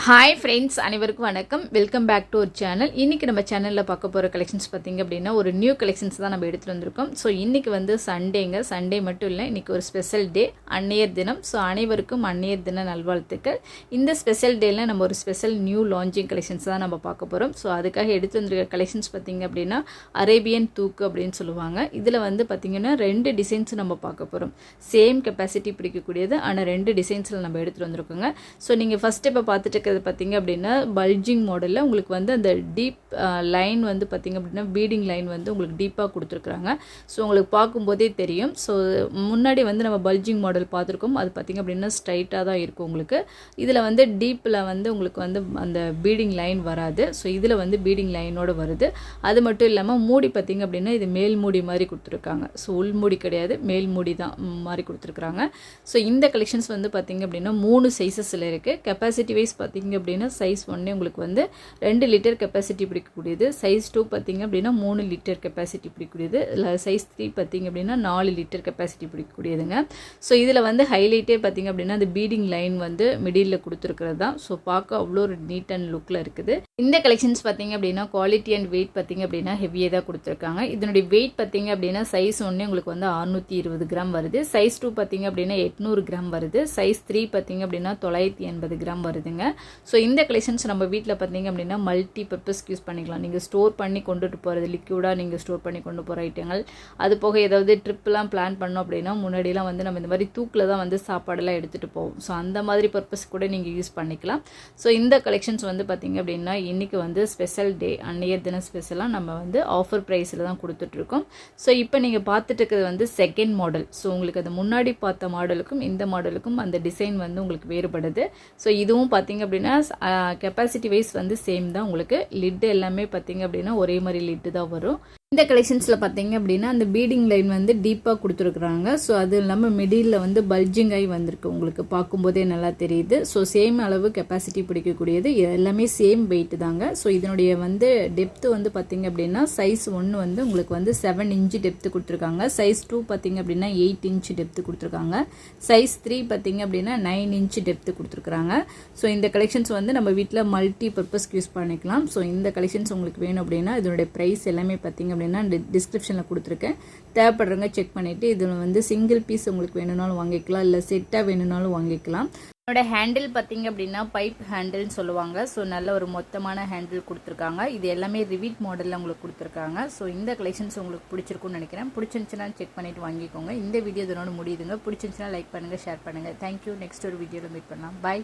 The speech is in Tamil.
ஹாய் ஃப்ரெண்ட்ஸ், அனைவருக்கும் வணக்கம். வெல்கம் பேக் டு ஒரு சேனல். இன்றைக்கி நம்ம சேனலில் பார்க்க போகிற கலெக்ஷன்ஸ் பார்த்திங்க அப்படின்னா ஒரு நியூ கலெக்ஷன்ஸ் தான் நம்ம எடுத்துகிட்டு வந்திருக்கோம். ஸோ இன்றைக்கி வந்து சண்டே மட்டும் இல்லை, இன்றைக்கி ஒரு ஸ்பெஷல் டே, அன்னையர் தினம். ஸோ அனைவருக்கும் அன்னையர் தின நல்வாழ்த்துக்கள். இந்த ஸ்பெஷல் டேயில் நம்ம ஒரு ஸ்பெஷல் நியூ லான்ச்சிங் கலெக்ஷன்ஸ் தான் நம்ம பார்க்க போகிறோம். ஸோ அதுக்காக எடுத்து வந்திருக்க கலெக்ஷன்ஸ் பார்த்திங்க அப்படின்னா அரேபியன் தூக்கு அப்படின்னு சொல்லுவாங்க. இதில் வந்து பார்த்திங்கன்னா 2 டிசைன்ஸ் நம்ம பார்க்க போகிறோம். சேம் கெப்பாசிட்டி பிடிக்கக்கூடியது, ஆனால் 2 டிசைன்ஸில் நம்ம எடுத்துகிட்டு வந்திருக்கோங்க. ஸோ நீங்கள் ஃபஸ்ட்டு இப்போ பார்த்துட்டு பார்த்தீங்க அப்படின்னா பல்ஜிங் மாடலில் உங்களுக்கு வந்து அந்த டீப் லைன் வந்து பார்த்திங்க அப்படின்னா பீடிங் லைன் வந்து உங்களுக்கு டீப்பாக கொடுத்துருக்குறாங்க. ஸோ உங்களுக்கு பார்க்கும்போதே தெரியும். ஸோ முன்னாடி வந்து நம்ம பல்ஜிங் மாடல் பார்த்துருக்கோம், அது பார்த்திங்க அப்படின்னா ஸ்ட்ரைட்டாக தான் இருக்கும் உங்களுக்கு. இதில் வந்து டீப்பில் வந்து உங்களுக்கு வந்து அந்த பீடிங் லைன் வராது. ஸோ இதில் வந்து பீடிங் லைனோடு வருது. அது மட்டும் இல்லாமல் மூடி பார்த்திங்க அப்படின்னா இது மேல் மூடி மாதிரி கொடுத்துருக்காங்க. ஸோ உள் மூடி கிடையாது, மேல் மூடி தான் மாதிரி கொடுத்துருக்குறாங்க. ஸோ இந்த கலெக்ஷன்ஸ் வந்து பார்த்திங்க அப்படின்னா 3 சைஸஸில் இருக்குது. கெப்பாசிட்டி வைஸ் பார்த்திங்க அப்படின்னா சைஸ் 1 உங்களுக்கு வந்து 2 லிட்டர் கெப்பாசிட்டி பிடிக்கக்கூடியது, சைஸ் 2 பார்த்திங்க அப்படின்னா 3 லிட்டர் கெப்பாசிட்டி பிடிக்கக்கூடியது, சைஸ் 3 பார்த்திங்க அப்படின்னா 4 லிட்டர் கெப்பாசிட்டி பிடிக்கக்கூடியதுங்க. ஸோ இதில் வந்து ஹைலைட்டே பார்த்திங்க அப்படின்னா அந்த பீடிங் லைன் வந்து மிடில் கொடுத்துருக்கிறது தான். ஸோ பார்க்க அவ்வளோ ஒரு நீட் அண்ட் லுக்கில் இருக்குது. இந்த கலெக்ஷன்ஸ் பார்த்திங்க அப்படின்னா குவாலிட்டி அண்ட் வெயிட் பார்த்திங்க அப்படின்னா ஹெவியாக தான் கொடுத்துருக்காங்க. இதனுடைய வெயிட் பார்த்திங்க அப்படின்னா சைஸ் 1 உங்களுக்கு வந்து 620 கிராம் வருது, சைஸ் 2 பார்த்திங்க அப்படின்னா 800 கிராம் வருது, சைஸ் 3 பார்த்திங்க அப்படின்னா 980 கிராம் வருதுங்க. ஸோ இந்த கலெக்ஷன்ஸ் நம்ம வீட்டில் பார்த்தீங்க அப்படின்னா மல்டி பர்பஸ்க்கு யூஸ் பண்ணிக்கலாம். நீங்கள் ஸ்டோர் பண்ணி கொண்டுட்டு போகிறது, லிக்யூடாக நீங்கள் ஸ்டோர் பண்ணி கொண்டு போகிற ஐட்டங்கள், அது போக ஏதாவது ட்ரிப்லாம் பிளான் பண்ணோம் அப்படின்னா முன்னாடிலாம் வந்து நம்ம இந்த மாதிரி தூக்கில் தான் வந்து சாப்பாடெல்லாம் எடுத்துகிட்டு போவோம். ஸோ அந்த மாதிரி பர்பஸ் கூட நீங்கள் யூஸ் பண்ணிக்கலாம். ஸோ இந்த கலெக்ஷன்ஸ் வந்து பார்த்திங்க அப்படின்னா இன்றைக்கி வந்து ஸ்பெஷல் டே, அன்னையர் தின ஸ்பெஷலாக நம்ம வந்து ஆஃபர் ப்ரைஸில் தான் கொடுத்துட்ருக்கோம். ஸோ இப்போ நீங்கள் பார்த்துட்டு இருக்கிறது வந்து செகண்ட் மாடல். ஸோ உங்களுக்கு அது முன்னாடி பார்த்த மாடலுக்கும் இந்த மாடலுக்கும் அந்த டிசைன் வந்து உங்களுக்கு வேறுபடுது. ஸோ இதுவும் பார்த்திங்க அப்படின்னா கெப்பாசிட்டி வைஸ் வந்து சேம் தான். உங்களுக்கு லிட் எல்லாமே பார்த்திங்க அப்படின்னா ஒரே மாதிரி லிட்டு தான் வரும். இந்த கலெக்ஷன்ஸில் பார்த்தீங்க அப்படின்னா அந்த பீடிங் லைன் வந்து டீப்பாக கொடுத்துருக்குறாங்க. ஸோ அது இல்லாமல் மிடில் வந்து பல்ஜிங் ஆகி வந்திருக்கு, உங்களுக்கு பார்க்கும்போதே நல்லா தெரியுது. ஸோ சேம் அளவு கெப்பாசிட்டி பிடிக்கக்கூடியது, எல்லாமே சேம் வெயிட் தாங்க. ஸோ இதனுடைய வந்து டெப்த்து வந்து பார்த்திங்க அப்படின்னா சைஸ் 1 வந்து உங்களுக்கு வந்து 7 இன்ச்சு டெப்த்து கொடுத்துருக்காங்க, சைஸ் 2 பார்த்திங்க அப்படின்னா 8 இன்ச்சு டெப்த்து கொடுத்துருக்காங்க, சைஸ் 3 பார்த்திங்க அப்படின்னா 9 இன்ச்சு டெப்த்து கொடுத்துருக்குறாங்க. ஸோ இந்த கலெக்ஷன்ஸ் வந்து நம்ம வீட்டில் மல்டி பர்பஸ்க்கு யூஸ் பண்ணிக்கலாம். ஸோ இந்த கலெக்ஷன்ஸ் உங்களுக்கு வேணும் அப்படின்னா இதனுடைய ப்ரைஸ் எல்லாமே பார்த்திங்க அப்படின்னா டிஸ்கிரிப்ஷனில் கொடுத்துருக்கேன். தேவைப்படுறவங்க செக் பண்ணிவிட்டு இதில் வந்து சிங்கிள் பீஸ் உங்களுக்கு வேணும்னாலும் வாங்கிக்கலாம், இல்லை செட்டாக வேணும்னாலும் வாங்கிக்கலாம். என்னோட ஹேண்டில் பார்த்திங்க அப்படின்னா பைப் ஹேண்டில்னு சொல்லுவாங்க. ஸோ நல்ல ஒரு மொத்தமான ஹேண்டில் கொடுத்துருக்காங்க. இது எல்லாமே ரிவீட் மாடலில் உங்களுக்கு கொடுத்துருக்காங்க. ஸோ இந்த கலெக்ஷன்ஸ் உங்களுக்கு பிடிச்சிருக்குன்னு நினைக்கிறேன். பிடிச்சிருந்துச்சுன்னா செக் பண்ணிவிட்டு வாங்கிக்கோங்க. இந்த வீடியோ இதனோட முடியுதுங்க. பிடிச்சிருந்துச்சுன்னா லைக் பண்ணுங்கள், ஷேர் பண்ணுங்கள். தேங்க்யூ. நெக்ஸ்ட் ஒரு வீடியோவில் மீட் பண்ணலாம். பாய்.